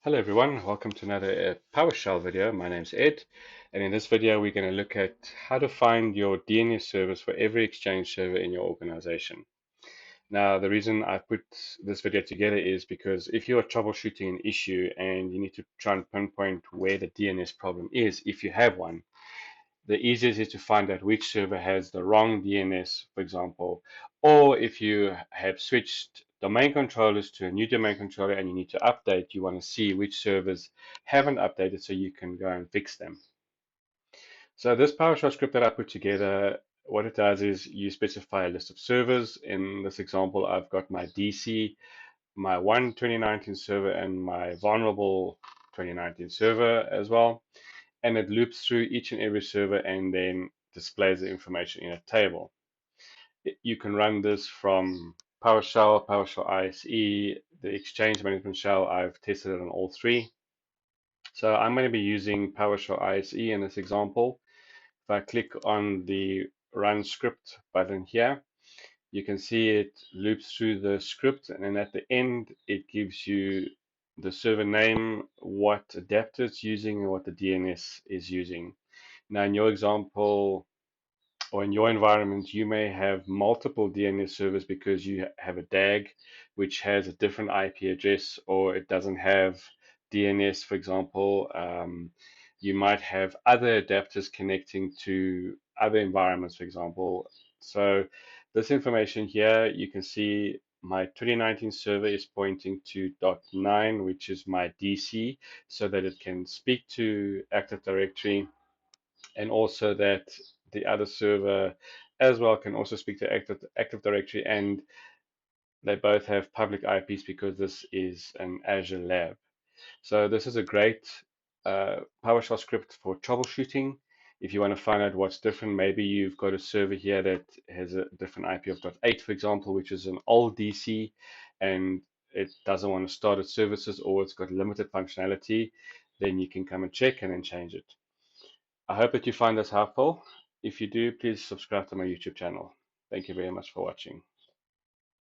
Hello everyone, welcome to another PowerShell video. My name is Ed, and in this video we're going to look at how to find your DNS service for every Exchange server in your organization. Now, the reason I put this video together is because if you are troubleshooting an issue and you need to try and pinpoint where the DNS problem is, if you have one, the easiest is to find out which server has the wrong DNS, for example, or if you have switched domain controllers to a new domain controller and you need to update, you want to see which servers haven't updated so you can go and fix them. So this PowerShell script that I put together, what it does is you specify a list of servers. In this example, I've got my DC, my 2019 server, and my vulnerable 2019 server as well, and it loops through each and every server and then displays the information in a table. You can run this from PowerShell, PowerShell ISE, the Exchange Management Shell. I've tested it on all three. So I'm going to be using PowerShell ISE in this example. If I click on the Run Script button here, you can see it loops through the script, and then at the end it gives you the server name, what adapter it's using, and what the DNS is using. Now, in your example or in your environment, you may have multiple DNS servers because you have a DAG which has a different IP address, or it doesn't have DNS, for example. You might have other adapters connecting to other environments, for example. So this information here, you can see my 2019 server is pointing to .9, which is my DC, so that it can speak to Active Directory, and also that the other server as well can also speak to Active Directory, and they both have public IPs because this is an Azure lab. So this is a great PowerShell script for troubleshooting. If you want to find out what's different, maybe you've got a server here that has a different IP of .8, for example, which is an old DC, and it doesn't want to start its services, or it's got limited functionality, then you can come and check and then change it. I hope that you find this helpful. If you do, please subscribe to my YouTube channel. Thank you very much for watching.